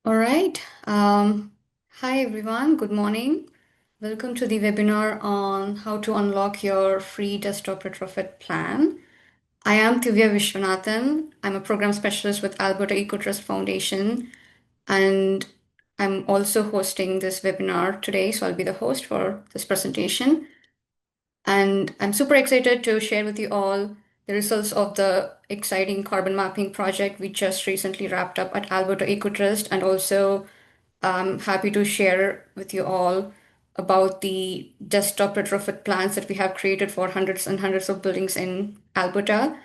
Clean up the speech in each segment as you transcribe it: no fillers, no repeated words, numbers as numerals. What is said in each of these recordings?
All right. Hi, everyone. Good morning. Welcome to the webinar on how to unlock your free desktop retrofit plan. I am Divya Vishwanathan. I'm a program specialist with Alberta Ecotrust Foundation, and I'm also hosting this webinar today. So I'll be the host for this presentation. And I'm super excited to share with you all the results of the exciting carbon mapping project we just recently wrapped up at Alberta Ecotrust, and also I'm happy to share with you all about the desktop retrofit plans that we have created for hundreds and hundreds of buildings in Alberta.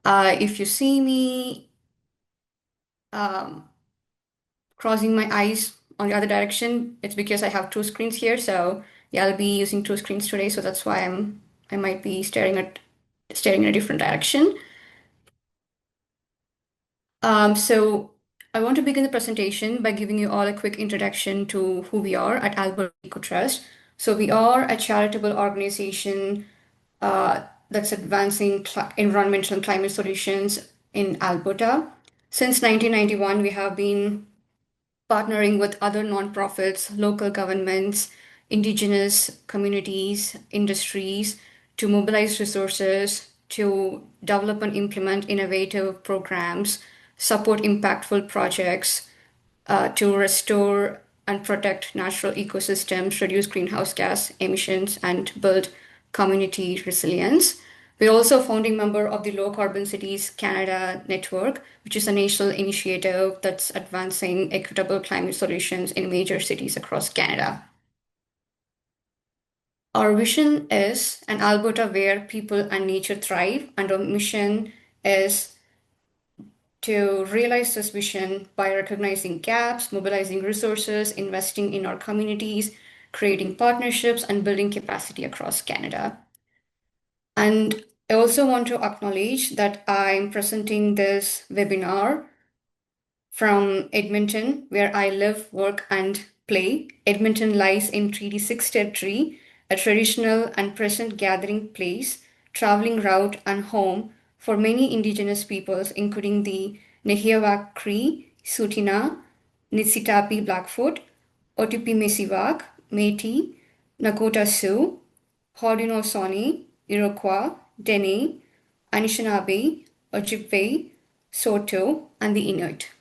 If you see me um, crossing my eyes on the other direction, it's because I have two screens here. So yeah, I'll be using two screens today. So that's why I might be staring in a different direction. So I want to begin the presentation by giving you all a quick introduction to who we are at Alberta Ecotrust. So we are a charitable organization that's advancing environmental and climate solutions in Alberta. Since 1991, we have been partnering with other nonprofits, local governments, indigenous communities, industries to mobilize resources to develop and implement innovative programs, support impactful projects, to restore and protect natural ecosystems, reduce greenhouse gas emissions, and build community resilience. We're also a founding member of the Low Carbon Cities Canada Network, which is a national initiative that's advancing equitable climate solutions in major cities across Canada. Our vision is an Alberta where people and nature thrive, and our mission is to realize this vision by recognizing gaps, mobilizing resources, investing in our communities, creating partnerships, and building capacity across Canada. And I also want to acknowledge that I'm presenting this webinar from Edmonton, where I live, work, and play. Edmonton lies in Treaty 6 territory, a traditional and present gathering place, traveling route, and home for many Indigenous peoples, including the Nehiawak Cree, Tsuut'ina, Niitsitapi Blackfoot, Otipemisiwak, Métis, Nakota Sioux, Haudenosaunee, Iroquois, Dene, Anishinaabe, Ojibwe, Saulteaux, and the Inuit.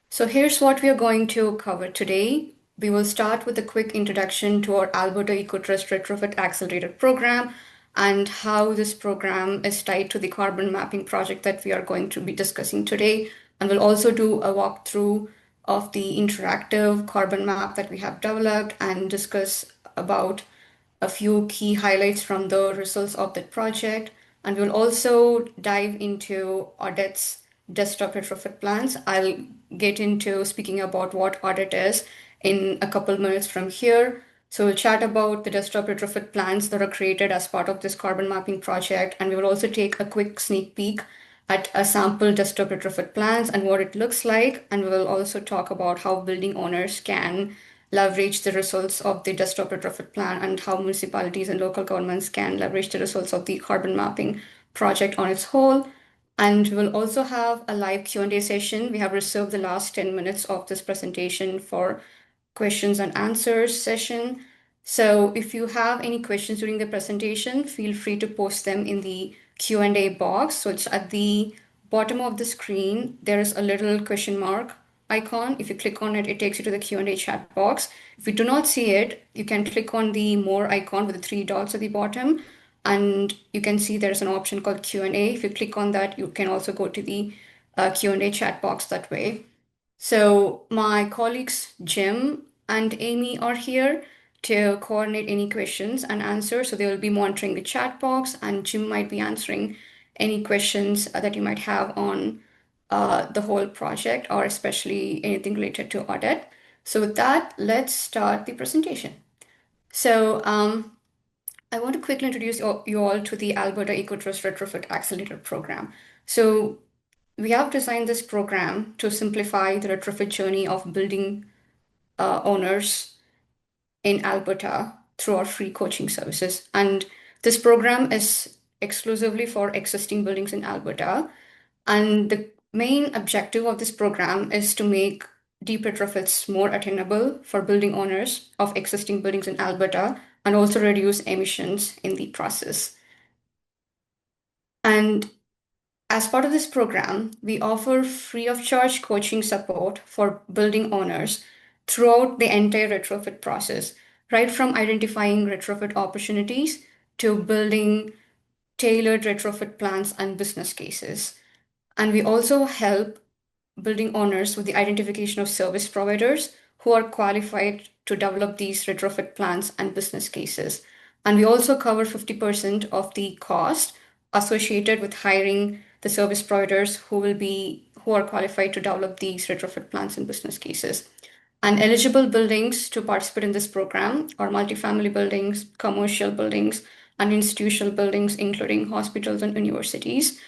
So here's what we are going to cover today. We will start with a quick introduction to our Alberta Ecotrust Retrofit Accelerator program and how this program is tied to the carbon mapping project that we are going to be discussing today. And we'll also do a walkthrough of the interactive carbon map that we have developed and discuss about a few key highlights from the results of that project. And we'll also dive into Audette's desktop retrofit plans. I'll get into speaking about what Audette is in a couple minutes from here. So we'll chat about the desktop retrofit plans that are created as part of this carbon mapping project. And we will also take a quick sneak peek at a sample desktop retrofit plans and what it looks like. And we will also talk about how building owners can leverage the results of the desktop retrofit plan and how municipalities and local governments can leverage the results of the carbon mapping project on its whole. And we'll also have a live Q&A session. We have reserved the last 10 minutes of this presentation for questions and answers session. So if you have any questions during the presentation, feel free to post them in the Q&A box. So it's at the bottom of the screen. There is a little question mark icon. If you click on it, it takes you to the Q&A chat box. If you do not see it, you can click on the more icon with the three dots at the bottom, and you can see there's an option called Q&A. If you click on that, you can also go to the Q&A chat box that way. So my colleagues Jim and Amy are here to coordinate any questions and answers. So they will be monitoring the chat box, and Jim might be answering any questions that you might have on the whole project, or especially anything related to Audette. So with that, let's start the presentation. So I want to quickly introduce you all to the Alberta Ecotrust Retrofit Accelerator program. So we have designed this program to simplify the retrofit journey of building owners in Alberta through our free coaching services. And this program is exclusively for existing buildings in Alberta. And the main objective of this program is to make deep retrofits more attainable for building owners of existing buildings in Alberta and also reduce emissions in the process. And as part of this program, we offer free of charge coaching support for building owners throughout the entire retrofit process, right from identifying retrofit opportunities to building tailored retrofit plans and business cases. And we also help building owners with the identification of service providers who are qualified to develop these retrofit plans and business cases. And we also cover 50% of the cost associated with hiring the service providers who are qualified to develop these retrofit plans and business cases. And eligible buildings to participate in this program are multifamily buildings, commercial buildings, and institutional buildings, including hospitals and universities.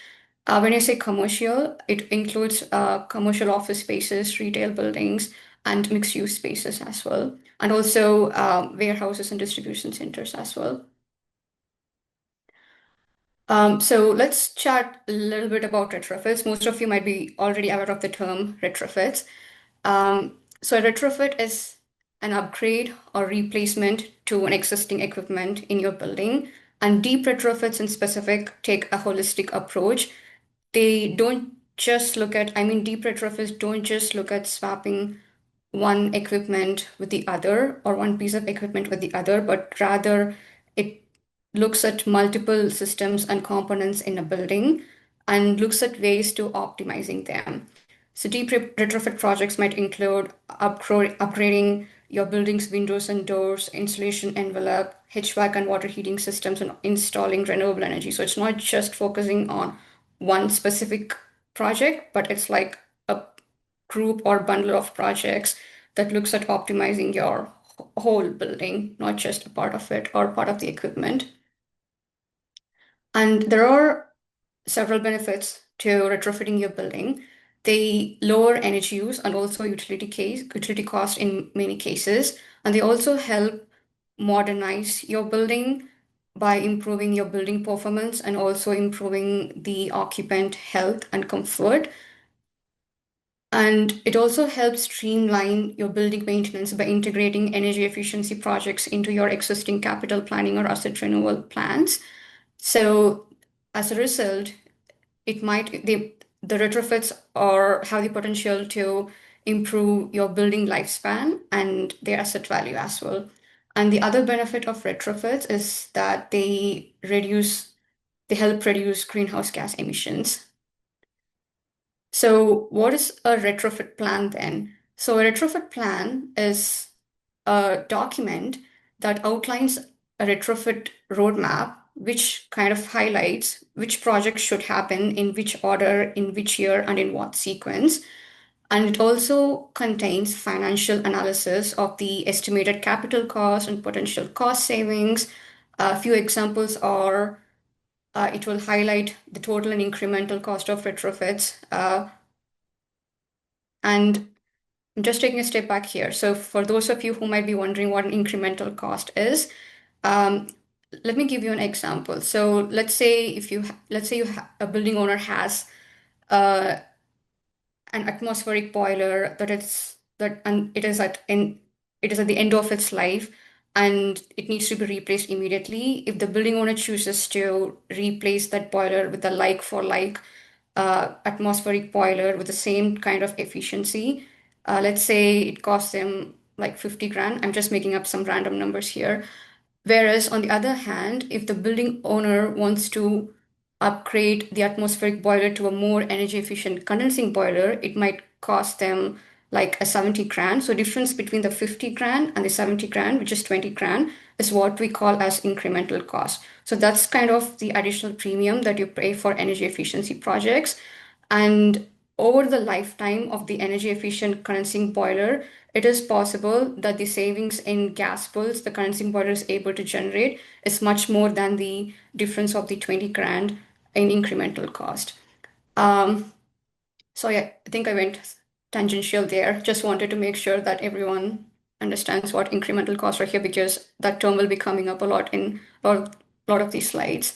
When I say commercial, it includes commercial office spaces, retail buildings, and mixed use spaces as well, and also warehouses and distribution centers as well. So let's chat a little bit about retrofits. Most of you might be already aware of the term retrofits. So a retrofit is an upgrade or replacement to an existing equipment in your building. And deep retrofits in specific take a holistic approach. They don't just look at, I mean, deep retrofits don't just look at swapping one equipment with the other or one piece of equipment with the other, but rather it looks at multiple systems and components in a building and looks at ways to optimizing them. So deep retrofit projects might include upgrading your building's windows and doors, insulation envelope, HVAC and water heating systems, and installing renewable energy. So it's not just focusing on one specific project, but it's like a group or bundle of projects that looks at optimizing your whole building, not just a part of it or part of the equipment. And there are several benefits to retrofitting your building. They lower energy use and also utility cost in many cases. And they also help modernize your building by improving your building performance and also improving the occupant health and comfort. And it also helps streamline your building maintenance by integrating energy efficiency projects into your existing capital planning or asset renewal plans. So as a result, the retrofits or have the potential to improve your building lifespan and their asset value as well. And the other benefit of retrofits is that they help reduce greenhouse gas emissions. So what is a retrofit plan then? So a retrofit plan is a document that outlines a retrofit roadmap, which kind of highlights which projects should happen in which order, in which year, and in what sequence. And it also contains financial analysis of the estimated capital cost and potential cost savings. A few examples are it will highlight the total and incremental cost of retrofits. And I'm just taking a step back here. So for those of you who might be wondering what an incremental cost is, um, let me give you an example. So let's say a building owner has uh, an atmospheric boiler that and it is at the end of its life and it needs to be replaced immediately. If the building owner chooses to replace that boiler with a like for like atmospheric boiler with the same kind of efficiency, let's say it costs them like 50 grand. I'm just making up some random numbers here. Whereas on the other hand, if the building owner wants to upgrade the atmospheric boiler to a more energy efficient condensing boiler, it might cost them like a 70 grand. So difference between the 50 grand and the 70 grand, which is 20 grand, is what we call as incremental cost. So that's kind of the additional premium that you pay for energy efficiency projects. And over the lifetime of the energy efficient condensing boiler, it is possible that the savings in gas bills the condensing boiler is able to generate is much more than the difference of the 20 grand in incremental cost. Um, so yeah, I think I went tangential there. Just wanted to make sure that everyone understands what incremental costs are here because that term will be coming up a lot in a lot of these slides.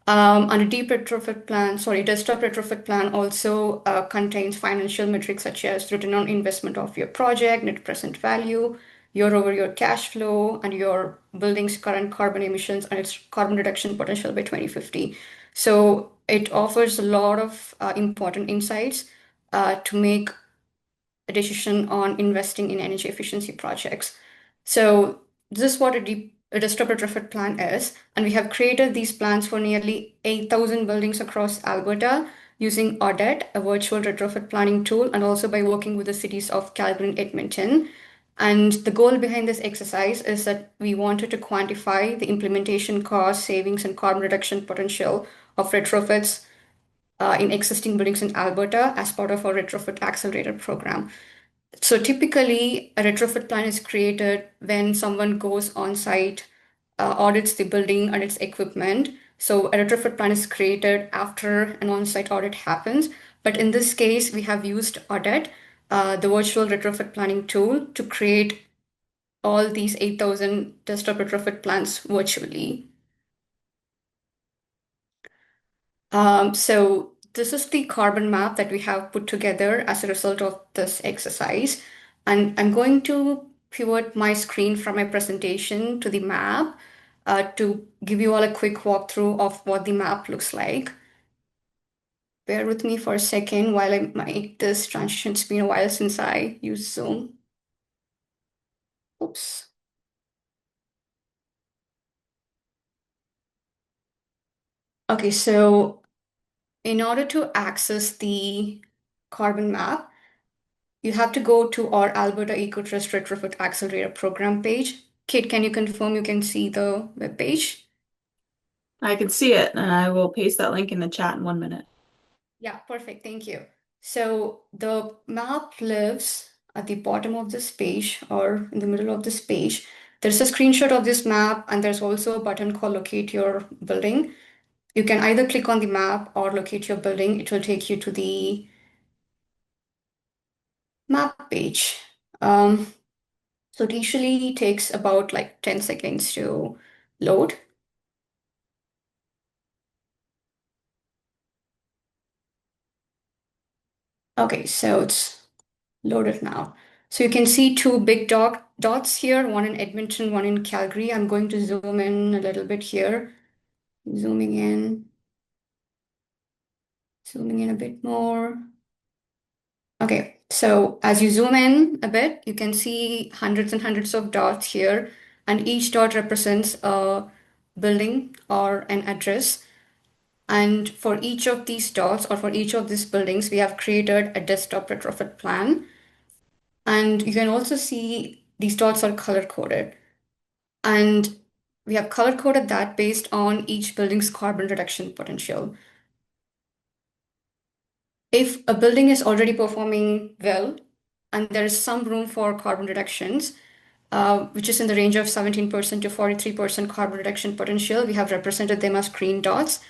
And a deep retrofit plan, sorry, desktop retrofit plan also contains financial metrics such as return on investment of your project, net present value, year-over-year cash flow, and your building's current carbon emissions and its carbon reduction potential by 2050. So it offers a lot of important insights to make a decision on investing in energy efficiency projects. So this is what a desktop retrofit plan is, and we have created these plans for nearly 8,000 buildings across Alberta using Audette, a virtual retrofit planning tool, and also by working with the cities of Calgary and Edmonton. And the goal behind this exercise is that we wanted to quantify the implementation cost, savings, and carbon reduction potential of retrofits in existing buildings in Alberta as part of our retrofit accelerator program. So typically, a retrofit plan is created when someone goes on site, audits the building and its equipment. So a retrofit plan is created after an on-site audit happens. But in this case, we have used Audit, the virtual retrofit planning tool, to create all these 8,000 desktop retrofit plans virtually. So this is the carbon map that we have put together as a result of this exercise. And I'm going to pivot my screen from my presentation to the map to give you all a quick walkthrough of what the map looks like. Bear with me for a second while I make this transition. It's been a while since I used Zoom. Oops. Okay, so in order to access the carbon map, you have to go to our Alberta Ecotrust Retrofit Accelerator program page. Kate, can you confirm you can see the web page? I can see it, and I will paste that link in the chat in 1 minute. Yeah, perfect. Thank you. So the map lives at the bottom of this page or in the middle of this page. There's a screenshot of this map, and there's also a button called Locate Your Building. You can either click on the map or locate your building. It will take you to the map page. So it usually takes about like 10 seconds to load. Okay, so it's loaded now. So you can see two big dots here, one in Edmonton, one in Calgary. I'm going to zoom in a little bit here. Zooming in a bit more. Okay, so as you zoom in a bit, you can see hundreds and hundreds of dots here, and each dot represents a building or an address. And for each of these dots or for each of these buildings, we have created a desktop retrofit plan. And you can also see these dots are color coded. And we have color coded that based on each building's carbon reduction potential. If a building is already performing well and there is some room for carbon reductions, which is in the range of 17% to 43% carbon reduction potential, we have represented them as green dots.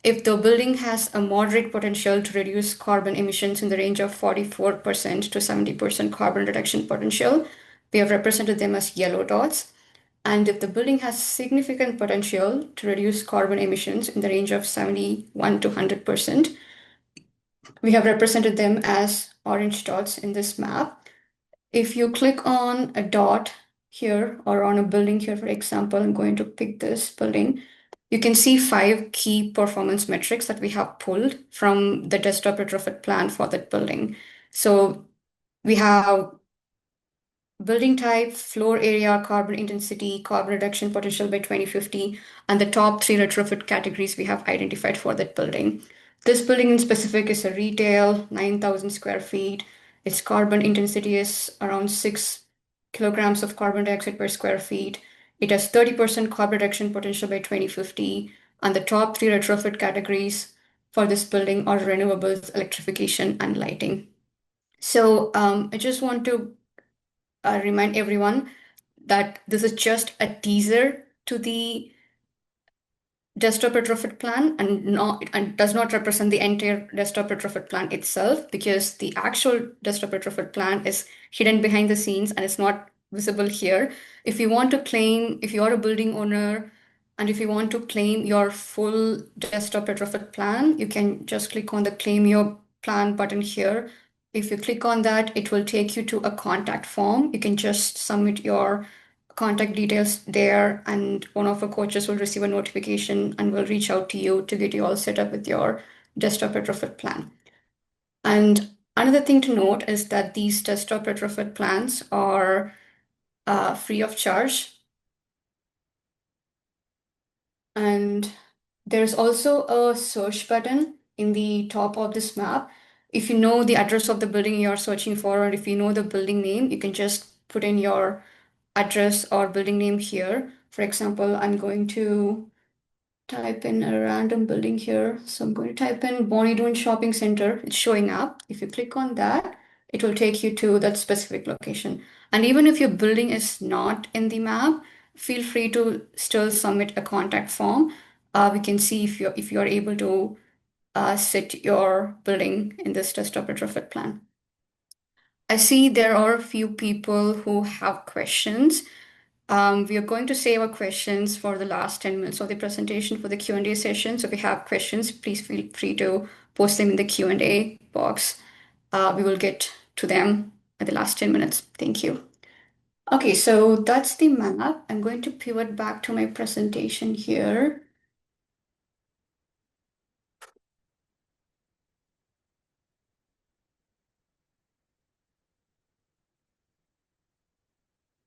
If the building has a moderate potential to reduce carbon emissions in the range of 44% to 70% carbon reduction potential, we have represented them as yellow dots. And if the building has significant potential to reduce carbon emissions in the range of 71 to 100%, we have represented them as orange dots in this map. If you click on a dot here or on a building here, for example, I'm going to pick this building. You can see 5 key performance metrics that we have pulled from the desktop retrofit plan for that building. So we have building type, floor area, carbon intensity, carbon reduction potential by 2050, and the top 3 retrofit categories we have identified for that building. This building in specific is a retail, 9,000 square feet. Its carbon intensity is around 6 kilograms of carbon dioxide per square feet. It has 30% carbon reduction potential by 2050, and the top 3 retrofit categories for this building are renewables, electrification, and lighting. So I just want to remind everyone that this is just a teaser to the desktop retrofit plan and does not represent the entire desktop retrofit plan itself, because the actual desktop retrofit plan is hidden behind the scenes and it's not visible here. If you want to claim, if you are a building owner And if you want to claim your full desktop retrofit plan, you can just click on the claim your plan button here. If you click on that, it will take you to a contact form. You can just submit your contact details there, and one of our coaches will receive a notification and will reach out to you to get you all set up with your desktop retrofit plan. And another thing to note is that these desktop retrofit plans are free of charge. And there's also a search button in the top of this map. If you know the address of the building you're searching for, or if you know the building name, you can just put in your address or building name here. For example, I'm going to type in a random building here. So I'm going to type in Bonnie Doon Shopping Center. It's showing up. If you click on that, it will take you to that specific location. And even if your building is not in the map, feel free to still submit a contact form. We can see if you're able to sit your building in this desktop retrofit plan. I see there are a few people who have questions. We are going to save our questions for the last 10 minutes of the presentation for the Q&A session. So if you have questions, please feel free to post them in the Q&A box. We will get to them at the last 10 minutes. Thank you. Okay, so that's the map. I'm going to pivot back to my presentation here.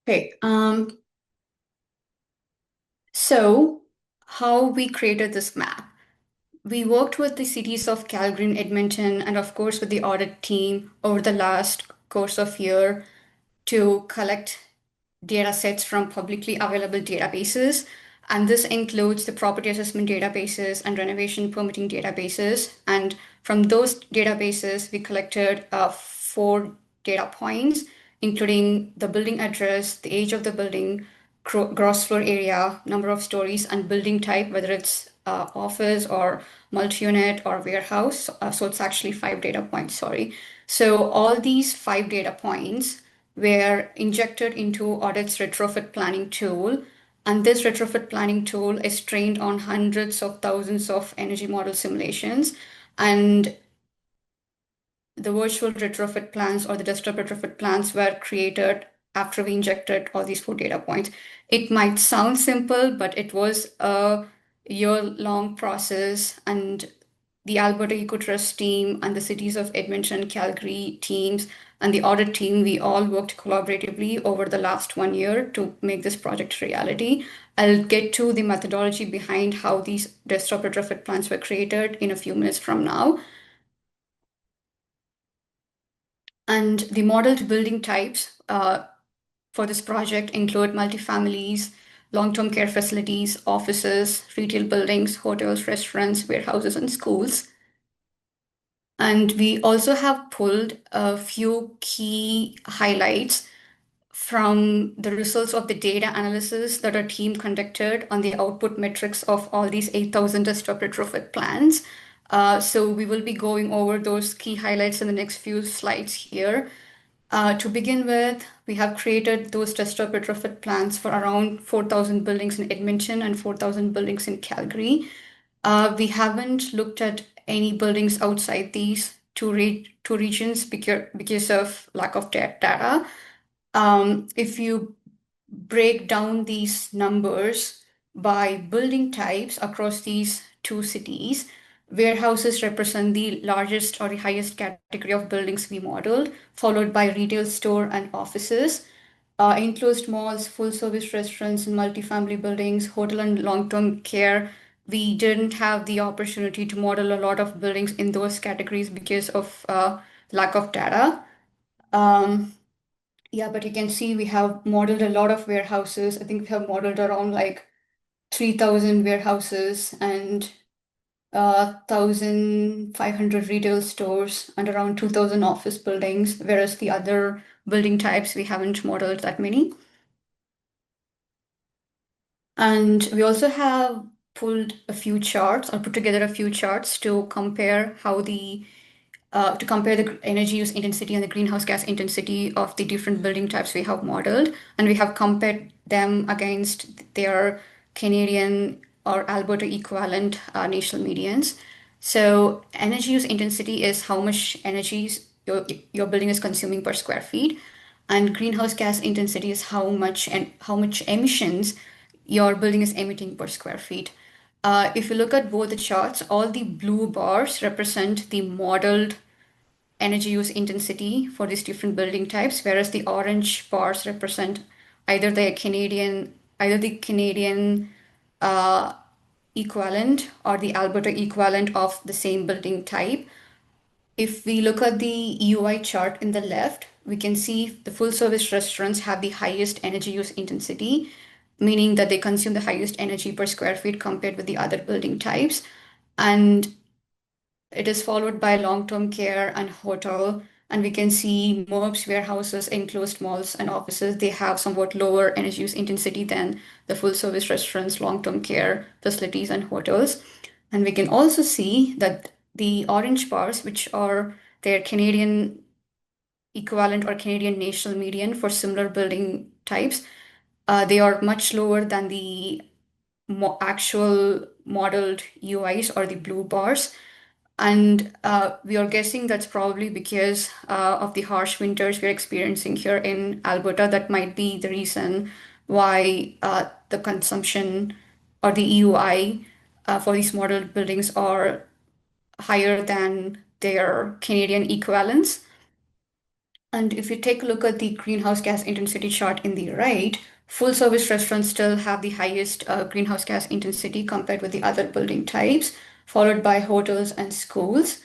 Okay, so how we created this map. We worked with the cities of Calgary and Edmonton, and of course with the audit team over the last course of year to collect data sets from publicly available databases. And this includes the property assessment databases and renovation permitting databases. And from those databases, we collected four data points, including the building address, the age of the building, gross floor area, number of stories, and building type, whether it's office or multi-unit or warehouse. So it's actually five data points, sorry. So all these five data points were injected into Audette's retrofit planning tool. And this retrofit planning tool is trained on hundreds of thousands of energy model simulations. And the virtual retrofit plans or the desktop retrofit plans were created after we injected all these four data points. It might sound simple, but it was a year-long process, and the Alberta Ecotrust team and the cities of Edmonton and Calgary teams and the audit team, we all worked collaboratively over the last 1 year to make this project a reality. I'll get to the methodology behind how these desktop retrofit plans were created in a few minutes from now. And the modeled building types for this project include multifamilies, long-term care facilities, offices, retail buildings, hotels, restaurants, warehouses, and schools. And we also have pulled a few key highlights from the results of the data analysis that our team conducted on the output metrics of all these 8,000 desktop retrofit plans. So we will be going over those key highlights in the next few slides here. To begin with, we have created those desktop retrofit plans for around 4,000 buildings in Edmonton and 4,000 buildings in Calgary. We haven't looked at any buildings outside these two regions because of lack of data. If you break down these numbers by building types across these two cities, warehouses represent the largest or the highest category of buildings we modeled, followed by retail store and offices. Enclosed malls, full service restaurants, and multifamily buildings, hotel and long-term care. We didn't have the opportunity to model a lot of buildings in those categories because of lack of data. Um, yeah, but you can see we have modeled a lot of warehouses. I think we have modeled around like 3,000 warehouses and 1,500 retail stores and around 2,000 office buildings, whereas the other building types, we haven't modeled that many. And we also have pulled a few charts or put together a few charts to compare the energy use intensity and the greenhouse gas intensity of the different building types we have modeled. And we have compared them against their Canadian or Alberta equivalent national medians. So energy use intensity is how much energy your building is consuming per square feet, and greenhouse gas intensity is how much emissions your building is emitting per square feet. If you look at both the charts, all the blue bars represent the modeled energy use intensity for these different building types, whereas the orange bars represent either the Canadian equivalent or the Alberta equivalent of the same building type. If we look at the UI chart in the left, we can see the full service restaurants have the highest energy use intensity, meaning that they consume the highest energy per square feet compared with the other building types. And it is followed by long-term care and hotel. And we can see MURBs, warehouses, enclosed malls, and offices. They have somewhat lower energy use intensity than the full-service restaurants, long-term care facilities, and hotels. And we can also see that the orange bars, which are their Canadian equivalent or Canadian national median for similar building types, they are much lower than the actual modeled UIs or the blue bars. And we are guessing that's probably because of the harsh winters we're experiencing here in Alberta. That might be the reason why the consumption or the EUI for these model buildings are higher than their Canadian equivalents. And if you take a look at the greenhouse gas intensity chart in the right, full service restaurants still have the highest greenhouse gas intensity compared with the other building types, followed by hotels and schools.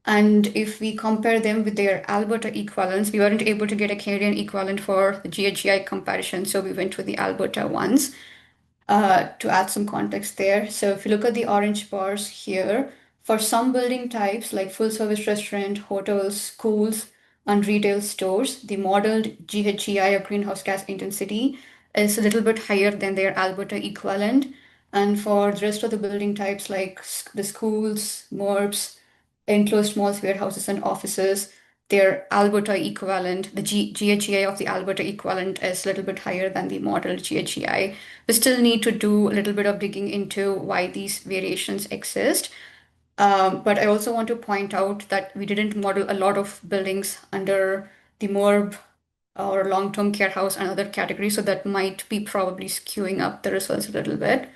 And if we compare them with their Alberta equivalents, we weren't able to get a Canadian equivalent for the GHGI comparison, so we went with the Alberta ones to add some context there. So if you look at the orange bars here, for some building types like full service restaurant, hotels, schools, and retail stores, the modeled GHGI or greenhouse gas intensity is a little bit higher than their Alberta equivalent. And for the rest of the building types like the schools, MURBs, enclosed malls, warehouses, and offices, their Alberta equivalent, the GHGI of the Alberta equivalent is a little bit higher than the modeled GHGI. We still need to do a little bit of digging into why these variations exist. But I also want to point out that we didn't model a lot of buildings under the MURB or long-term care house and other categories, so that might be probably skewing up the results a little bit.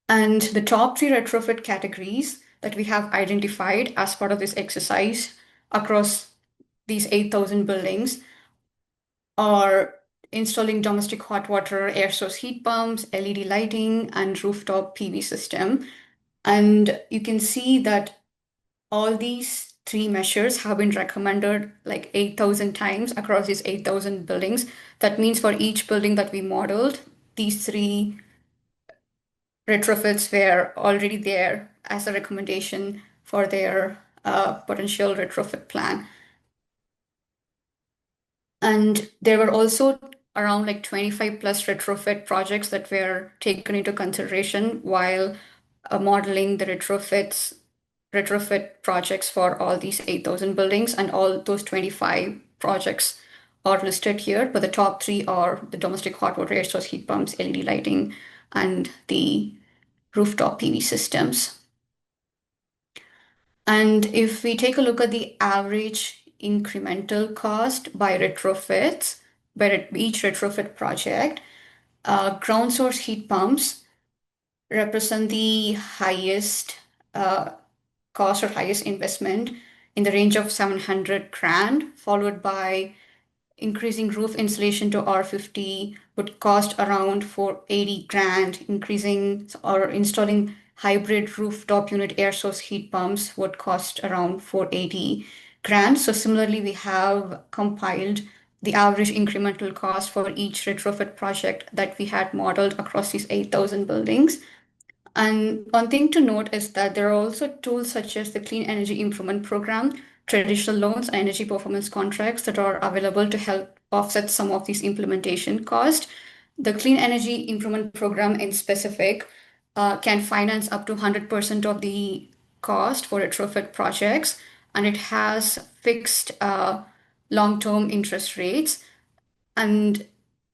And the top three retrofit categories that we have identified as part of this exercise across these 8,000 buildings are installing domestic hot water, air source heat pumps, LED lighting, and rooftop PV system. And you can see that all these three measures have been recommended like 8,000 times across these 8,000 buildings. That means for each building that we modeled, these three retrofits were already there as a recommendation for their potential retrofit plan. And there were also around like 25 plus retrofit projects that were taken into consideration while modeling the retrofit projects for all these 8,000 buildings, and all those 25 projects are listed here, but the top three are the domestic hot water, air source heat pumps, LED lighting, and the rooftop PV systems. And if we take a look at the average incremental cost by retrofits, by each retrofit project, ground source heat pumps represent the highest cost or highest investment in the range of 700 grand, followed by increasing roof insulation to R50 would cost around 480 grand. Increasing or installing hybrid rooftop unit air source heat pumps would cost around 480 grand. So similarly, we have compiled the average incremental cost for each retrofit project that we had modeled across these 8,000 buildings. And one thing to note is that there are also tools such as the Clean Energy Improvement Program, traditional loans, and energy performance contracts that are available to help offset some of these implementation costs. The Clean Energy Improvement Program in specific can finance up to 100% of the cost for retrofit projects, and it has fixed long-term interest rates. And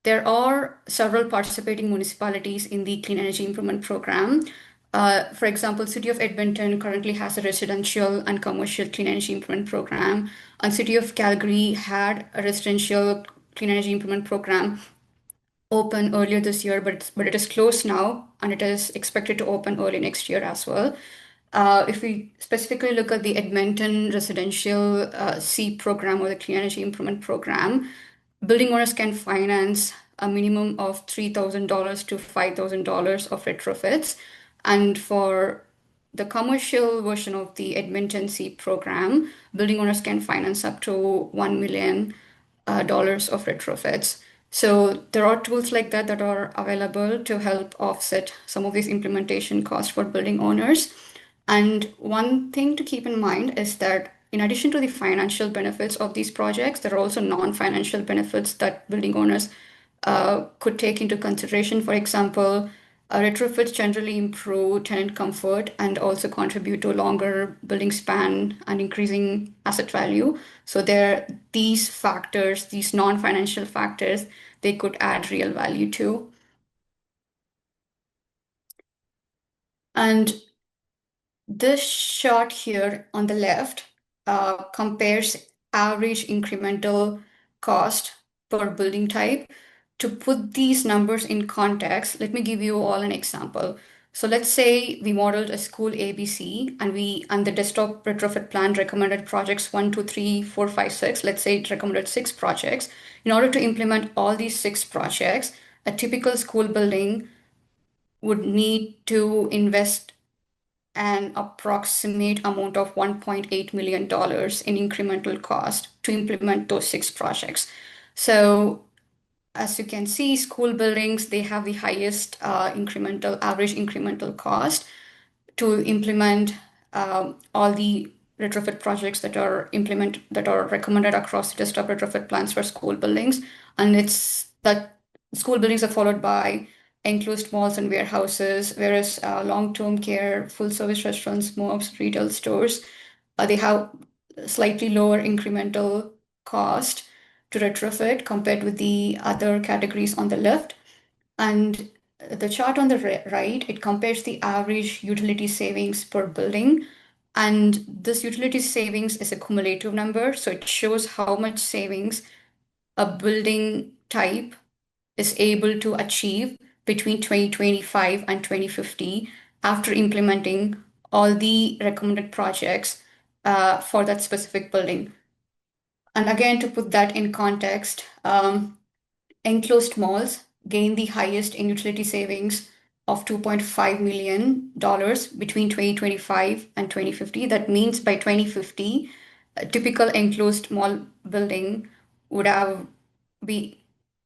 There are several participating municipalities in the Clean Energy Improvement Program. For example, City of Edmonton currently has a residential and commercial clean energy improvement program, and City of Calgary had a residential clean energy improvement program open earlier this year, but it is closed now, and it is expected to open early next year as well. If we specifically look at the Edmonton Residential C program or the Clean Energy Improvement Program, building owners can finance a minimum of $3,000 to $5,000 of retrofits. And for the commercial version of the Edmonton C program, building owners can finance up to $1 million dollars of retrofits. So there are tools like that that are available to help offset some of these implementation costs for building owners. And one thing to keep in mind is that in addition to the financial benefits of these projects, there are also non-financial benefits that building owners could take into consideration. For example, retrofits generally improve tenant comfort and also contribute to a longer building span and increasing asset value. So there, these factors, these non-financial factors, they could add real value to. And this chart here on the left compares average incremental cost per building type. To put these numbers in context, let me give you all an example. So let's say we modeled a school ABC and the desktop retrofit plan recommended projects 1, 2, 3, 4, 5, 6. Let's say it recommended 6 projects. In order to implement all these 6 projects, a typical school building would need to invest an approximate amount of $1.8 million in incremental cost to implement those 6 projects. So as you can see, school buildings, they have the highest average incremental cost to implement all the retrofit projects that are recommended across the desktop retrofit plans for school buildings. And it's that school buildings are followed by enclosed malls and warehouses, whereas long-term care, full-service restaurants, MOBs, retail stores, they have slightly lower incremental cost to retrofit compared with the other categories on the left. And the chart on the right, it compares the average utility savings per building. And this utility savings is a cumulative number. So it shows how much savings a building type is able to achieve between 2025 and 2050 after implementing all the recommended projects for that specific building. And again, to put that in context, enclosed malls gain the highest in utility savings of $2.5 million between 2025 and 2050. That means by 2050, a typical enclosed mall building would have be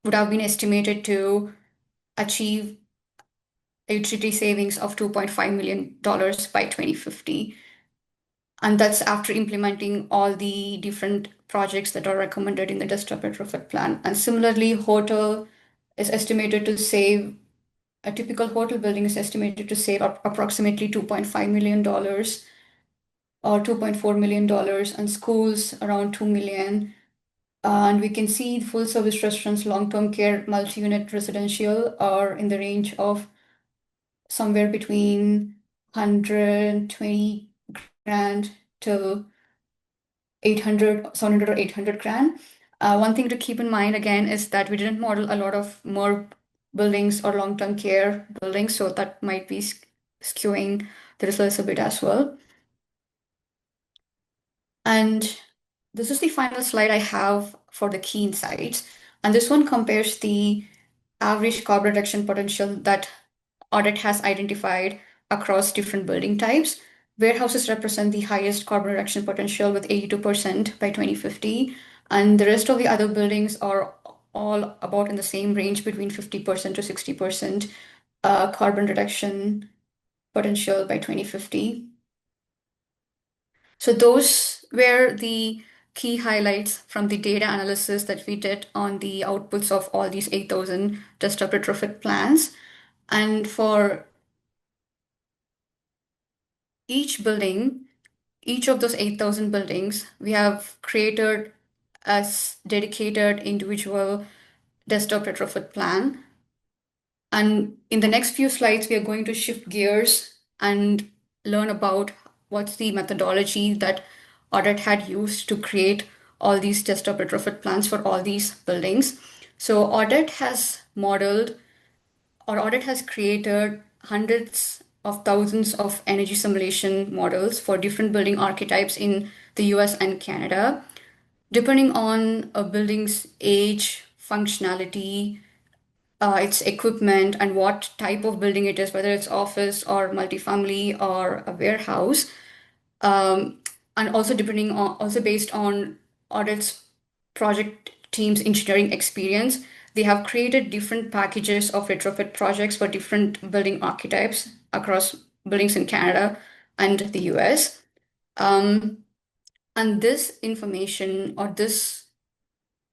would have been estimated to achieve a utility savings of $2.5 million by 2050. And that's after implementing all the different projects that are recommended in the desktop retrofit plan. And similarly, is estimated to save, a typical hotel building is estimated to save approximately $2.5 million or $2.4 million, and schools around 2 million. And we can see full service restaurants, long-term care, multi-unit residential are in the range of somewhere between 120 grand till 700 or 800 grand. One thing to keep in mind again is that we didn't model a lot of more buildings or long-term care buildings, so that might be skewing the results a bit as well. And this is the final slide I have for the key insights. And this one compares the average carbon reduction potential that Audette has identified across different building types. Warehouses represent the highest carbon reduction potential with 82% by 2050, and the rest of the other buildings are all about in the same range between 50% to 60% carbon reduction potential by 2050. So those were the key highlights from the data analysis that we did on the outputs of all these 8,000 desktop retrofit plans. And for each building, each of those 8,000 buildings, we have created a dedicated individual desktop retrofit plan. And in the next few slides, we are going to shift gears and learn about what's the methodology that Audette had used to create all these desktop retrofit plans for all these buildings. So Audette has created hundreds of thousands of energy simulation models for different building archetypes in the US and Canada. Depending on a building's age, functionality, its equipment, and what type of building it is, whether it's office or multifamily or a warehouse, um, and also based on Audit's project team's engineering experience, they have created different packages of retrofit projects for different building archetypes across buildings in Canada and the US. Um, and this information or this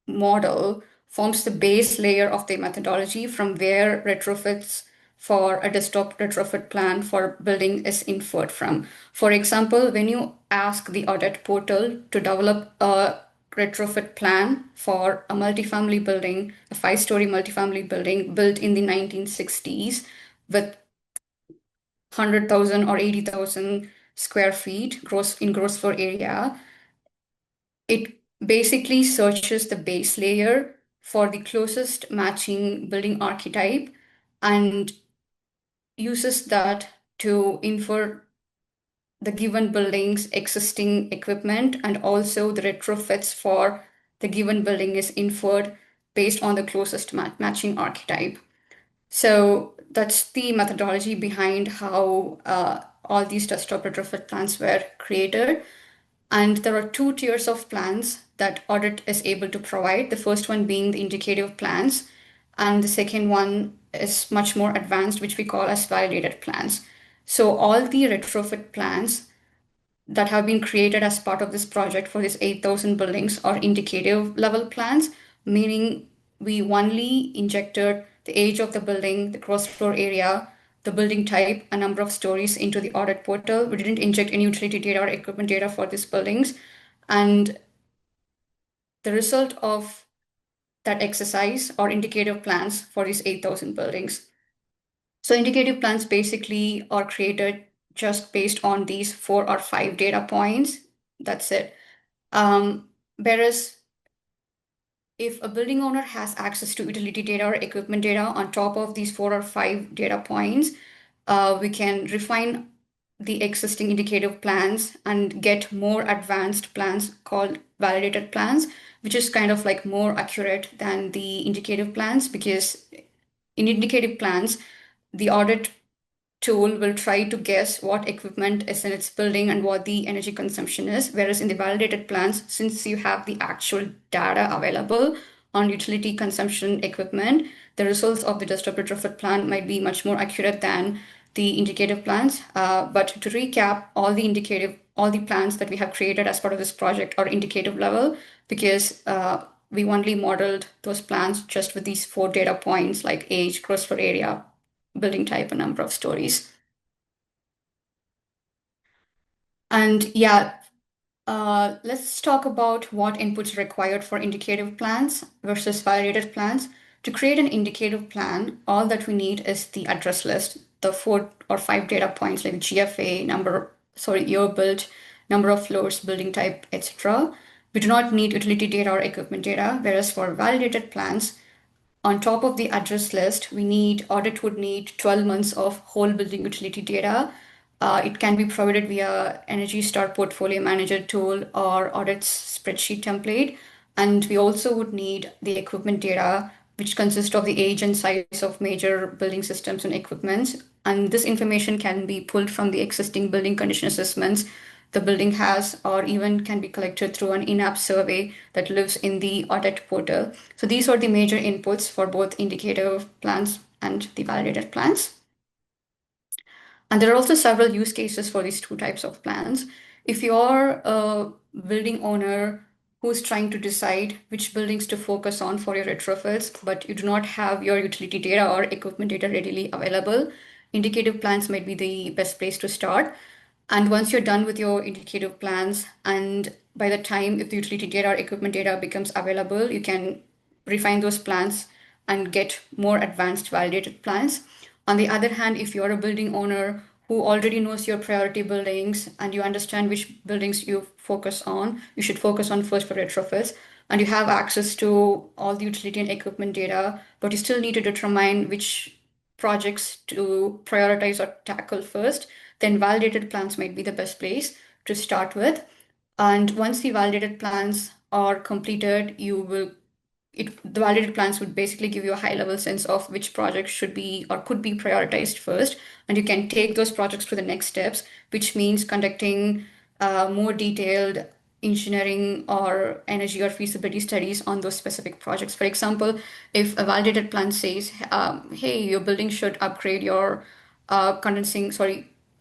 model forms the base layer of the methodology from where retrofits for a desktop retrofit plan for building is inferred from. For example, when you ask the Audette portal to develop a retrofit plan for a multifamily building, a five-story multifamily building built in the 1960s with 100,000 or 80,000 square feet gross floor area, it basically searches the base layer for the closest matching building archetype and uses that to infer the given building's existing equipment, and also the retrofits for the given building is inferred based on the closest matching archetype. So that's the methodology behind how all these desktop retrofit plans were created. And there are two tiers of plans that Audit is able to provide. The first one being the indicative plans, and the second one is much more advanced, which we call as validated plans. So all the retrofit plans that have been created as part of this project for these 8,000 buildings are indicative level plans, meaning we only injected the age of the building, the gross floor area, the building type, a number of stories into the audit portal. We didn't inject any utility data or equipment data for these buildings. And the result of that exercise are indicative plans for these 8,000 buildings. So indicative plans basically are created just based on these 4 or 5 data points. That's it. Whereas if a building owner has access to utility data or equipment data on top of these 4 or 5 data points, we can refine the existing indicative plans and get more advanced plans called validated plans, which is kind of like more accurate than the indicative plans, because in indicative plans, the audit tool will try to guess what equipment is in its building and what the energy consumption is. Whereas in the validated plans, since you have the actual data available on utility consumption equipment, the results of the desktop retrofit plan might be much more accurate than the indicative plans. But to recap, all the plans that we have created as part of this project are indicative level, because we only modeled those plans just with these 4 data points like age, gross floor area, building type, and number of stories. And yeah, let's talk about what inputs are required for indicative plans versus validated plans. To create an indicative plan, all that we need is the address list, the 4 or 5 data points like GFA, year built, number of floors, building type, etc. We do not need utility data or equipment data, whereas for validated plans, on top of the address list, audit would need 12 months of whole building utility data. It can be provided via Energy Star Portfolio Manager tool or audit's spreadsheet template. And we also would need the equipment data, which consists of the age and size of major building systems and equipments. And this information can be pulled from the existing building condition assessments the building has, or even can be collected through an in-app survey that lives in the audit portal. So these are the major inputs for both indicative plans and the validated plans. And there are also several use cases for these two types of plans. If you're a building owner who's trying to decide which buildings to focus on for your retrofits, but you do not have your utility data or equipment data readily available, indicative plans might be the best place to start. And once you're done with your indicative plans, and by the time if the utility data or equipment data becomes available, you can refine those plans and get more advanced validated plans. On the other hand, if you're a building owner who already knows your priority buildings and you understand which buildings you should focus on first for retrofits, and you have access to all the utility and equipment data, but you still need to determine which projects to prioritize or tackle first, then validated plans might be the best place to start with. And once the validated plans are completed, the validated plans would basically give you a high level sense of which projects should be or could be prioritized first. And you can take those projects to the next steps, which means conducting more detailed engineering or energy or feasibility studies on those specific projects. For example, if a validated plan says, hey, your building should upgrade your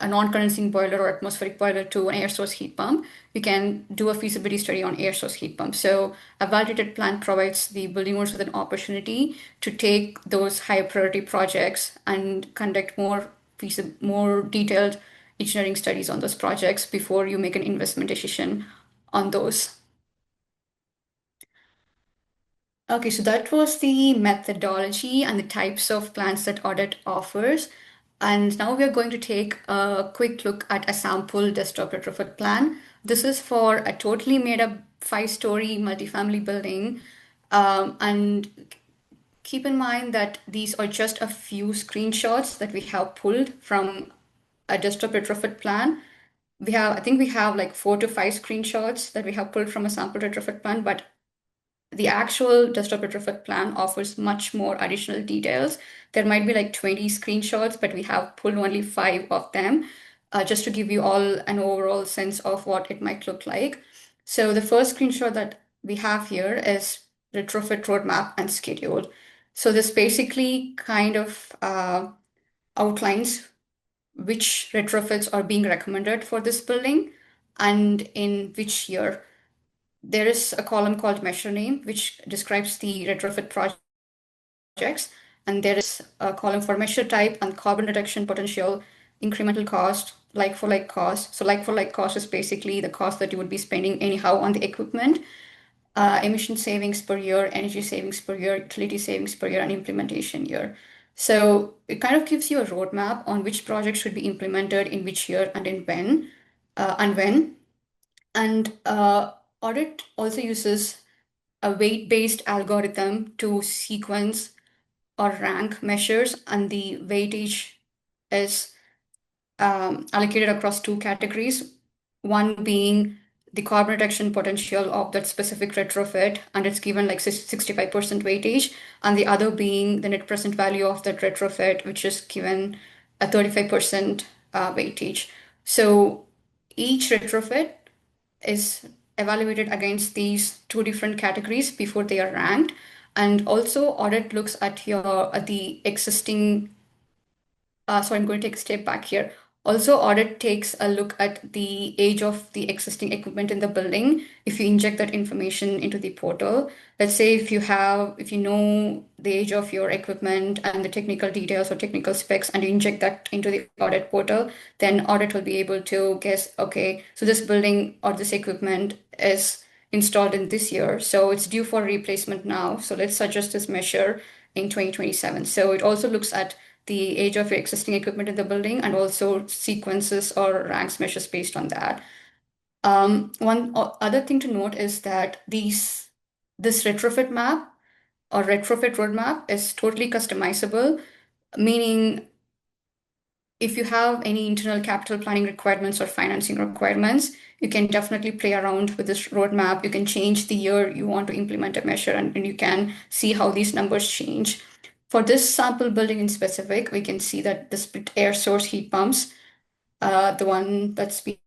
a non-condensing boiler or atmospheric boiler to an air source heat pump, we can do a feasibility study on air source heat pump. So a validated plan provides the building owners with an opportunity to take those high priority projects and conduct more detailed engineering studies on those projects before you make an investment decision on those. Okay, so that was the methodology and the types of plans that Audette offers. And now we are going to take a quick look at a sample desktop retrofit plan. This is for a totally made up 5-story multifamily building. And keep in mind that these are just a few screenshots that we have pulled from a desktop retrofit plan. I think we have like 4 to 5 screenshots that we have pulled from a sample retrofit plan, but the actual desktop retrofit plan offers much more additional details. There might be like 20 screenshots, but we have pulled only 5 of them, just to give you all an overall sense of what it might look like. So the first screenshot that we have here is retrofit roadmap and schedule. So this basically kind of outlines which retrofits are being recommended for this building and in which year. There is a column called measure name, which describes the retrofit projects. And there is a column for measure type and carbon reduction potential, incremental cost, like for like cost. So like for like cost is basically the cost that you would be spending anyhow on the equipment, emission savings per year, energy savings per year, utility savings per year, and implementation year. So it kind of gives you a roadmap on which project should be implemented in which year and in when. And Audit also uses a weight-based algorithm to sequence or rank measures, and the weightage is allocated across 2 categories. One being the carbon reduction potential of that specific retrofit, and it's given like 65% weightage, and the other being the net present value of that retrofit, which is given a 35% weightage. So each retrofit is evaluated against these 2 different categories before they are ranked. And also audit looks at the existing so I'm going to take a step back here. Also, audit takes a look at the age of the existing equipment in the building. If you inject that information into the portal, let's say if you know the age of your equipment and the technical details or technical specs, and you inject that into the audit portal, then audit will be able to guess, okay, so this building or this equipment is installed in this year, so it's due for replacement now. So let's suggest this measure in 2027. So it also looks at the age of your existing equipment in the building and also sequences or ranks measures based on that. One other thing to note is that this retrofit map or retrofit roadmap is totally customizable, meaning if you have any internal capital planning requirements or financing requirements, you can definitely play around with this roadmap. You can change the year you want to implement a measure, and you can see how these numbers change. For this sample building in specific, we can see that the split air source heat pumps, the one that's been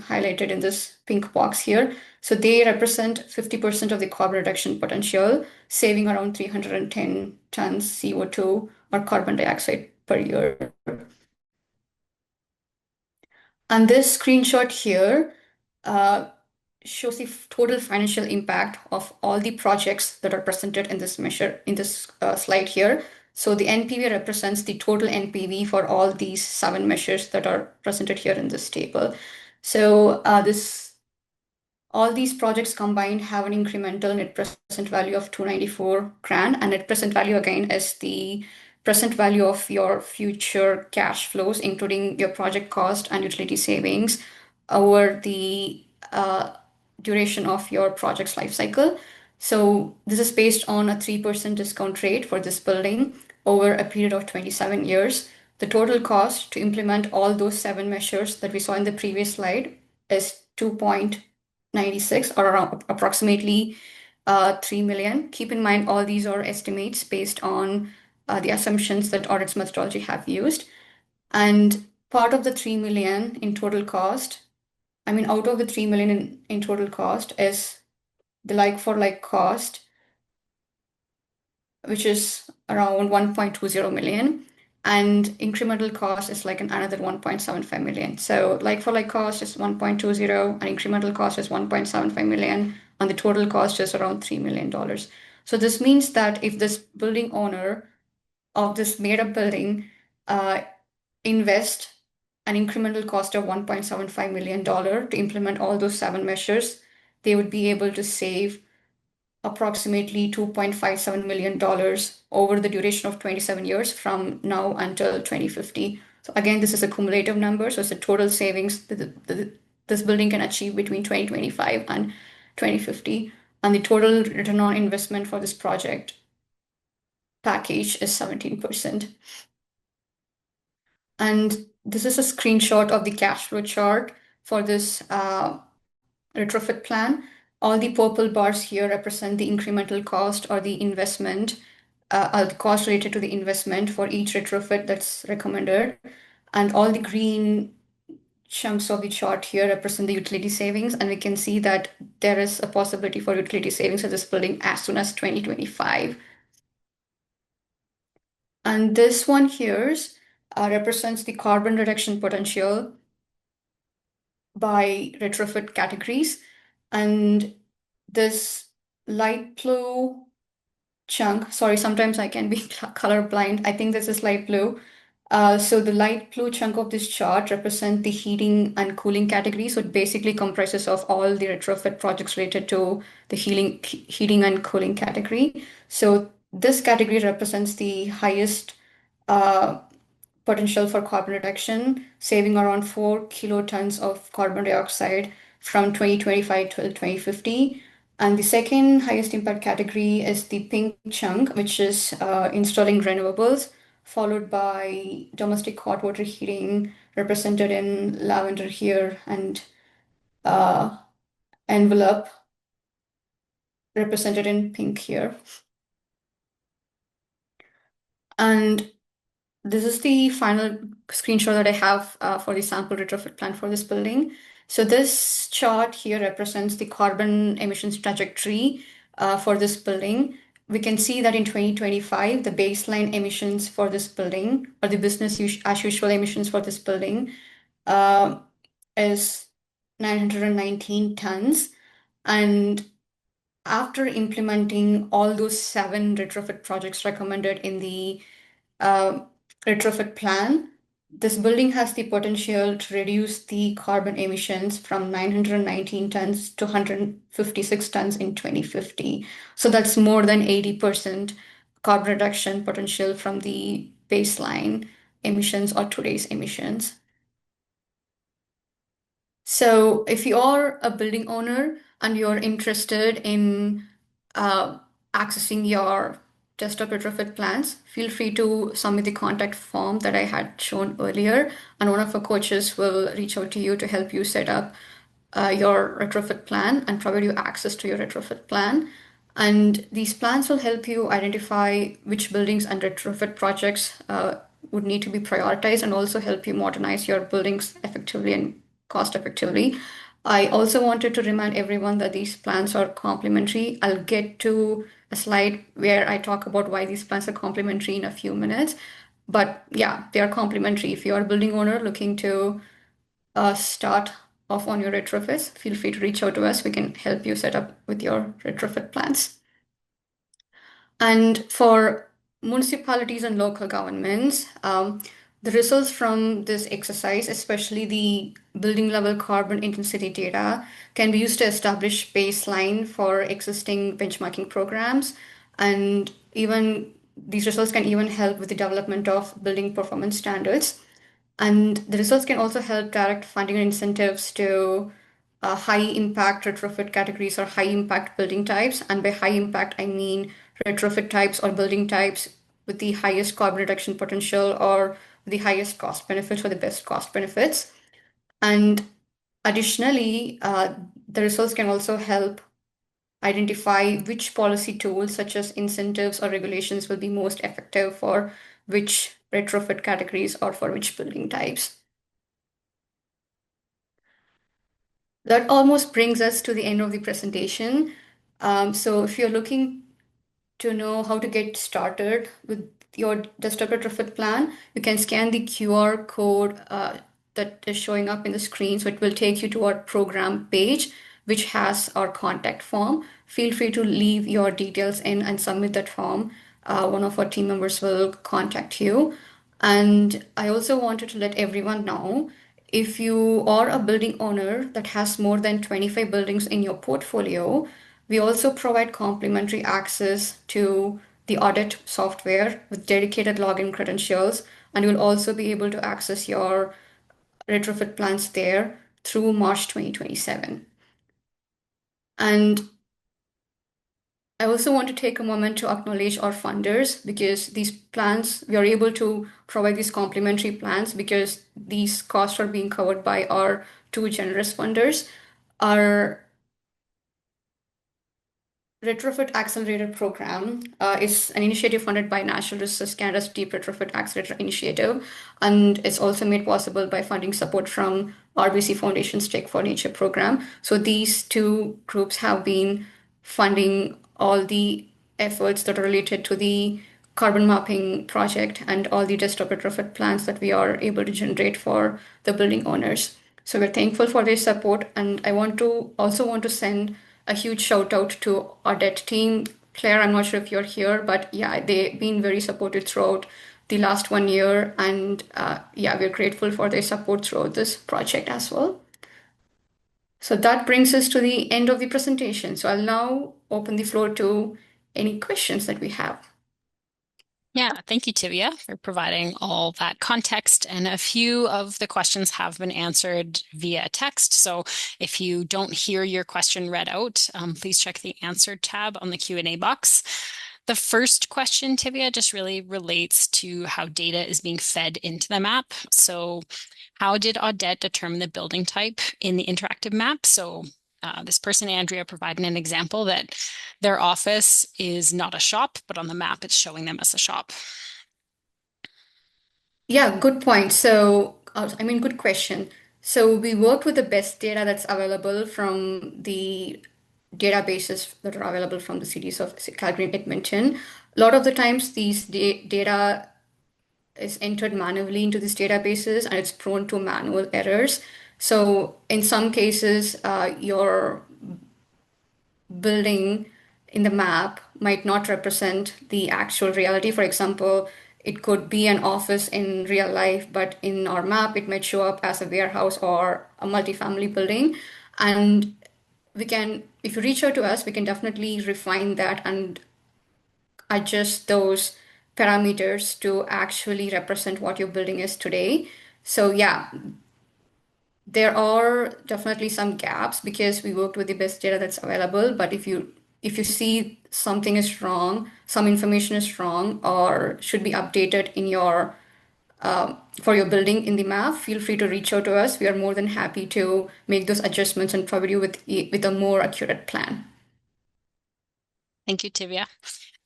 highlighted in this pink box here, so they represent 50% of the carbon reduction potential, saving around 310 tons CO2 or carbon dioxide per year. And this screenshot here uh, shows the total financial impact of all the projects that are presented in this slide here. So the NPV represents the total NPV for all these 7 measures that are presented here in this table. So this All these projects combined have an incremental net present value of 294 grand, and net present value again is the present value of your future cash flows, including your project cost and utility savings over the duration of your project's life cycle. So this is based on a 3% discount rate for this building over a period of 27 years. The total cost to implement all those seven measures that we saw in the previous slide is 2.96 or around approximately 3 million. Keep in mind, all these are estimates based on the assumptions that Audit's methodology have used. And part of the 3 million in total cost, I mean, out of the 3 million in total cost is the like for like cost, which is around 1.20 million. And incremental cost is like another 1.75 million. So like for like cost is 1.20 and incremental cost is 1.75 million. And the total cost is around $3 million. So this means that if this building owner of this made up building uh, invest an incremental cost of $1.75 million to implement all those seven measures, they would be able to save approximately $2.57 million over the duration of 27 years from now until 2050. So again, this is a cumulative number, so it's a total savings that this building can achieve between 2025 and 2050. And the total return on investment for this project package is 17%. And this is a screenshot of the cash flow chart for this retrofit plan. All the purple bars here represent the incremental cost or the investment, or the cost related to the investment for each retrofit that's recommended. And all the green chunks of the chart here represent the utility savings. And we can see that there is a possibility for utility savings of this building as soon as 2025. And this one here represents the carbon reduction potential by retrofit categories. And this light blue chunk, sorry, sometimes I can be color blind. I think this is light blue. So the light blue chunk of this chart represent the heating and cooling category. So it basically comprises of all the retrofit projects related to the heating and cooling category. So this category represents the highest uh, potential for carbon reduction, saving around 4 kilotons of carbon dioxide from 2025 till 2050. And the second highest impact category is the pink chunk, which is installing renewables, followed by domestic hot water heating, represented in lavender here, and uh, envelope, represented in pink here. And this is the final screenshot that I have for the sample retrofit plan for this building. So this chart here represents the carbon emissions trajectory for this building. We can see that in 2025, the baseline emissions for this building, or the as usual emissions for this building, uh, is 919 tons. And after implementing all those seven retrofit projects recommended in the uh, retrofit plan, this building has the potential to reduce the carbon emissions from 919 tons to 156 tons in 2050. So that's more than 80% carbon reduction potential from the baseline emissions or today's emissions. So if you are a building owner and you're interested in uh, accessing your desktop retrofit plans, feel free to submit the contact form that I had shown earlier, and one of our coaches will reach out to you to help you set up your retrofit plan and provide you access to your retrofit plan. And these plans will help you identify which buildings and retrofit projects would need to be prioritized and also help you modernize your buildings effectively and cost effectively. I also wanted to remind everyone that these plans are complementary. I'll get to a slide where I talk about why these plans are complementary in a few minutes. But yeah, they are complementary. If you're a building owner looking to start off on your retrofits, feel free to reach out to us. We can help you set up with your retrofit plans. And for municipalities and local governments, The results from this exercise, especially the building level carbon intensity data, can be used to establish baseline for existing benchmarking programs. And even these results can even help with the development of building performance standards. And the results can also help direct funding and incentives to high impact retrofit categories or high impact building types. And by high impact, I mean retrofit types or building types with the highest carbon reduction potential or the highest cost benefits or the best cost benefits. And additionally, the results can also help identify which policy tools, such as incentives or regulations, will be most effective for which retrofit categories or for which building types. That almost brings us to the end of the presentation. So if you're looking to know how to get started with your desktop retrofit plan, you can scan the QR code that is showing up in the screen. So it will take you to our program page, which has our contact form. Feel free to leave your details in and submit that form. One of our team members will contact you. And I also wanted to let everyone know, if you are a building owner that has more than 25 buildings in your portfolio, we also provide complimentary access to the Audette software with dedicated login credentials, and you'll also be able to access your retrofit plans there through March 2027. And I also want to take a moment to acknowledge our funders, because these plans, we are able to provide these complimentary plans because these costs are being covered by our two generous funders. Our Retrofit Accelerator program is an initiative funded by National Resources Canada's Deep Retrofit Accelerator initiative, and it's also made possible by funding support from RBC Foundation's Tech for Nature program. So these two groups have been funding all the efforts that are related to the carbon mapping project and all the desktop retrofit plans that we are able to generate for the building owners. So we're thankful for their support, and I want to send a huge shout out to Audette team. Claire, I'm not sure if you're here, but yeah, they've been very supportive throughout the last 1 year, and yeah, we're grateful for their support throughout this project as well. So that brings us to the end of the presentation. So I'll now open the floor to any questions that we have. Yeah, thank you, Tivia, for providing all that context. And a few of the questions have been answered via text. So if you don't hear your question read out, please check the answered tab on the Q&A box. The first question, Tivia, just really relates to how data is being fed into the map. So how did Audette determine the building type in the interactive map? So this person, Andrea, provided an example that their office is not a shop, but on the map it's showing them as a shop. Yeah, good point. So, good question. So, we worked with the best data that's available from the databases that are available from the cities of Calgary and Edmonton. A lot of the times, these data is entered manually into these databases and it's prone to manual errors. So, in some cases, your building in the map might not represent the actual reality. For example, it could be an office in real life, but in our map, it might show up as a warehouse or a multifamily building. And we can, if you reach out to us, we can definitely refine that and adjust those parameters to actually represent what your building is today. So, yeah, there are definitely some gaps because we worked with the best data that's available. But if you see something is wrong, some information is wrong, or should be updated in your for your building in the map, feel free to reach out to us. We are more than happy to make those adjustments and provide you with a more accurate plan. Thank you, Tivia.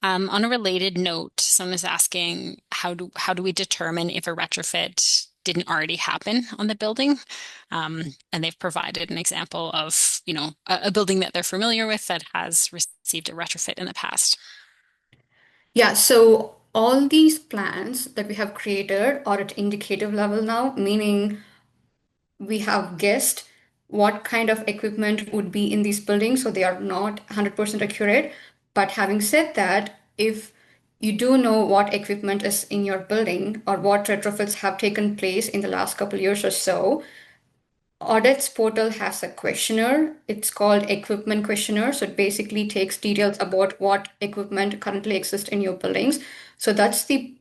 On a related note, someone is asking how do we determine if a retrofit didn't already happen on the building? And they've provided an example of, a building that they're familiar with that has received a retrofit in the past. Yeah, so all these plans that we have created are at indicative level now, meaning we have guessed what kind of equipment would be in these buildings, so they are not 100% accurate. But having said that, if you do know what equipment is in your building or what retrofits have taken place in the last couple years or so, Audette's portal has a questionnaire. It's called Equipment Questionnaire. So it basically takes details about what equipment currently exists in your buildings. So that's the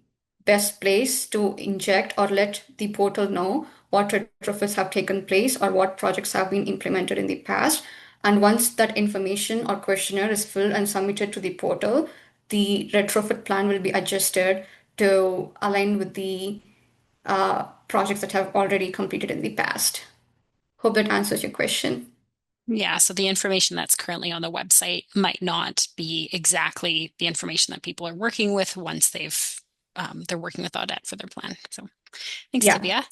best place to inject or let the portal know what retrofits have taken place or what projects have been implemented in the past. And once that information or questionnaire is filled and submitted to the portal, the retrofit plan will be adjusted to align with the projects that have already completed in the past. Hope that answers your question. Yeah, so the information that's currently on the website might not be exactly the information that people are working with once they're working with Audette for their plan. So thanks, Yeah. Tibia.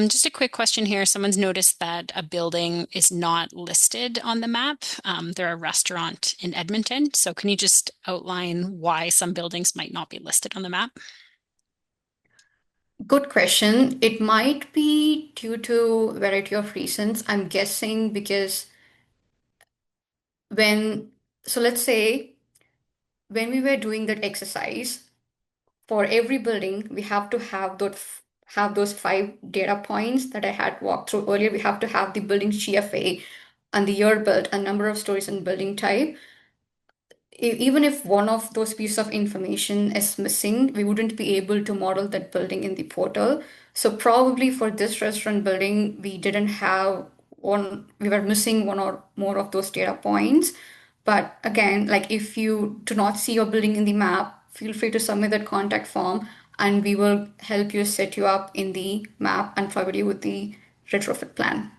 Just a quick question here. Someone's noticed that a building is not listed on the map. They're a restaurant in Edmonton. So can you just outline why some buildings might not be listed on the map? Good question. It might be due to a variety of reasons. I'm guessing because when, so let's say when we were doing that exercise, for every building, we have to have those five data points that I had walked through earlier. We have to have the building GFA and the year built and number of stories and building type. Even if one of those pieces of information is missing, we wouldn't be able to model that building in the portal. So probably for this restaurant building, we were missing one or more of those data points. But again, like if you do not see your building in the map, feel free to submit that contact form and we will help you set you up in the map and provide you with the retrofit plan.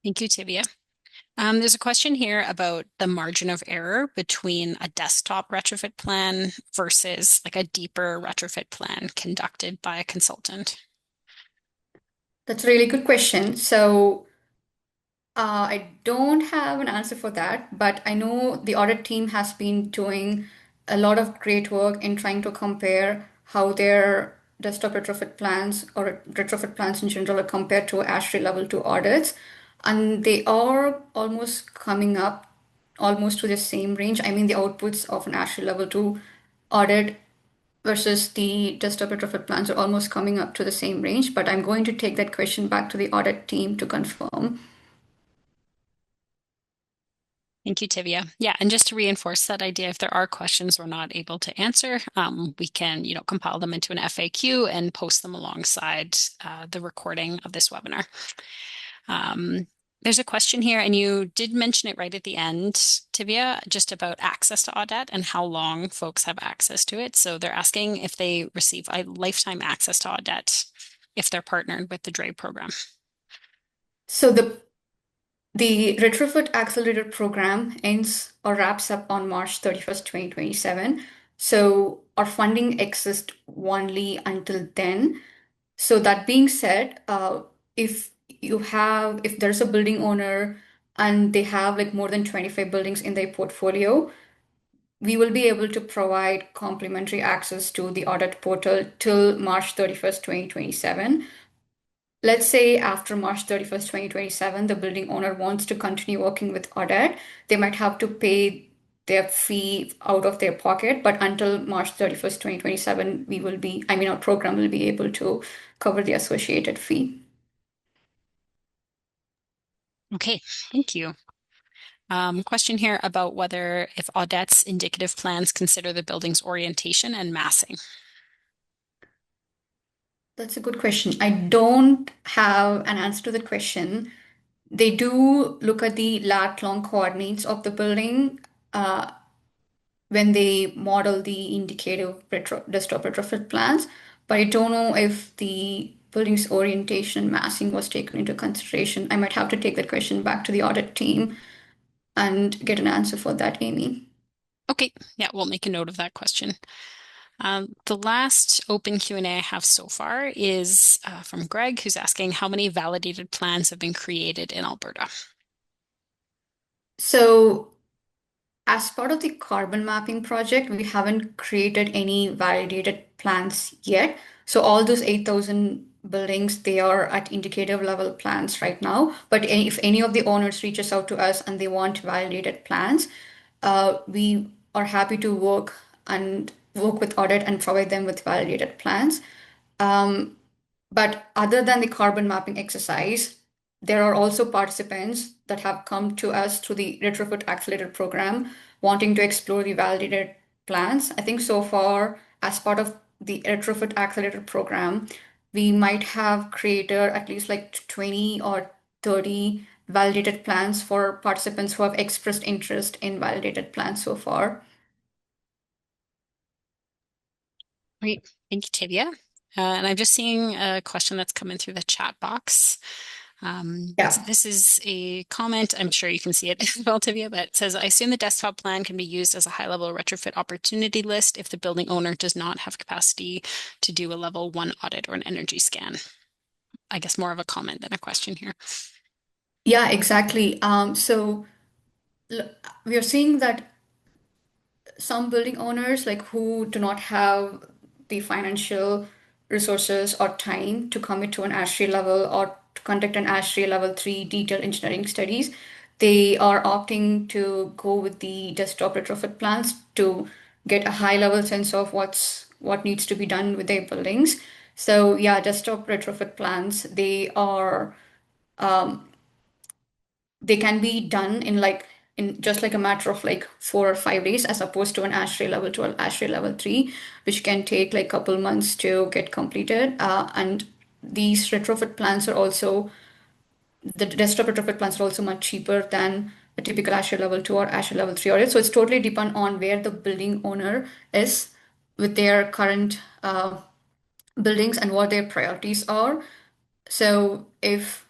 Thank you, Tibia. There's a question here about the margin of error between a desktop retrofit plan versus like a deeper retrofit plan conducted by a consultant. That's a really good question. So I don't have an answer for that, but I know the audit team has been doing a lot of great work in trying to compare how their desktop retrofit plans or retrofit plans in general are compared to ASHRAE level 2 audits. And they are almost coming up almost to the same range. I mean, the outputs of an ASHRAE level 2 audit versus the desktop retrofit plans are almost coming up to the same range, but I'm going to take that question back to the audit team to confirm. Thank you, Tivia. Yeah, and just to reinforce that idea, if there are questions we're not able to answer, we can, compile them into an FAQ and post them alongside the recording of this webinar. There's a question here, and you did mention it right at the end, Tivia, just about access to Audette and how long folks have access to it. So they're asking if they receive a lifetime access to Audette if they're partnered with the DRE program. So the Retrofit Accelerator program ends or wraps up on March 31st, 2027. So our funding exists only until then. So that being said, if there's a building owner and they have like more than 25 buildings in their portfolio, we will be able to provide complimentary access to the audit portal till March 31st, 2027. Let's say after March 31st, 2027, the building owner wants to continue working with Audette, they might have to pay their fee out of their pocket, but until March 31st, 2027, our program will be able to cover the associated fee. Okay, thank you. Question here about whether if Audette's indicative plans consider the building's orientation and massing. That's a good question. I don't have an answer to the question. They do look at the lat long coordinates of the building when they model the indicative desktop retrofit plans, but I don't know if the building's orientation and massing was taken into consideration. I might have to take that question back to the audit team and get an answer for that, Amy. Okay, yeah, we'll make a note of that question. The last open Q&A I have so far is from Greg, who's asking how many validated plans have been created in Alberta? So, as part of the carbon mapping project, we haven't created any validated plans yet. So all those 8,000 buildings, they are at indicative level plans right now. But if any of the owners reaches out to us and they want validated plans, we are happy to work and work with Audette and provide them with validated plans. Um, but other than the carbon mapping exercise, there are also participants that have come to us through the Retrofit Accelerator program wanting to explore the validated plans. I think so far, as part of the Retrofit Accelerator program, we might have created at least like 20 or 30 validated plans for participants who have expressed interest in validated plans so far. Great. Thank you, Tibia. And I'm just seeing a question that's come in through the chat box. Yeah. So this is a comment. I'm sure you can see it as well, Tibia, but it says, I assume the desktop plan can be used as a high-level retrofit opportunity list if the building owner does not have capacity to do a level 1 audit or an energy scan. I guess more of a comment than a question here. Yeah, exactly. So we are seeing that some building owners like who do not have the financial resources or time to commit to an ASHRAE level or to conduct an ASHRAE level 3 detailed engineering studies, they are opting to go with the desktop retrofit plans to get a high level sense of what needs to be done with their buildings. So yeah, desktop retrofit plans, they can be done in just like a matter of like 4 or 5 days, as opposed to an ASHRAE level 12, ASHRAE level 3, which can take like a couple months to get completed. And these retrofit plans are also the desktop retrofit plans are also much cheaper than a typical ASHRAE level 2 or ASHRAE level 3 audit. So it's totally depend on where the building owner is with their current buildings and what their priorities are. So if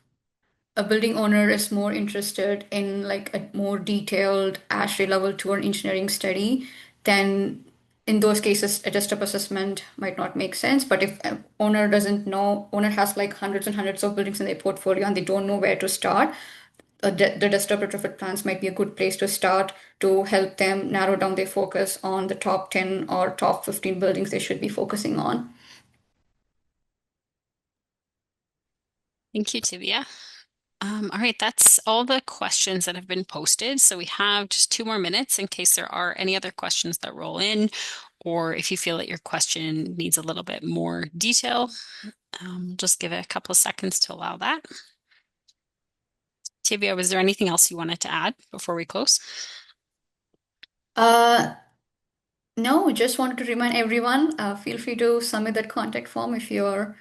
a building owner is more interested in like a more detailed ASHRAE level 2 or engineering study, then in those cases, a desktop assessment might not make sense. But if an owner doesn't know, owner has like hundreds and hundreds of buildings in their portfolio and they don't know where to start, the desktop retrofit plans might be a good place to start to help them narrow down their focus on the top 10 or top 15 buildings they should be focusing on. Thank you, Tibia. All right, that's all the questions that have been posted. So we have just 2 more minutes in case there are any other questions that roll in, or if you feel that your question needs a little bit more detail, just give it a couple of seconds to allow that. Tibia, was there anything else you wanted to add before we close? Uh, no, just wanted to remind everyone, feel free to submit that contact form if you're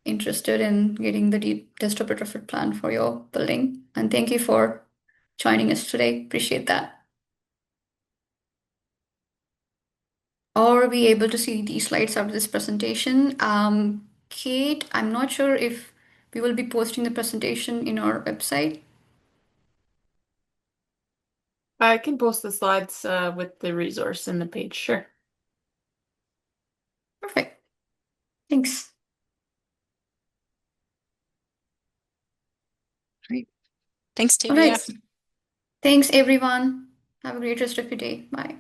interested in getting the desktop retrofit plan for your building. And thank you for joining us today. Appreciate that. Are we able to see the slides after this presentation? Kate, I'm not sure if we will be posting the presentation in our website. I can post the slides with the resource in the page, sure. Perfect. Thanks. Great. Thanks, All Tibia. right. Thanks, everyone. Have a great rest of your day. Bye.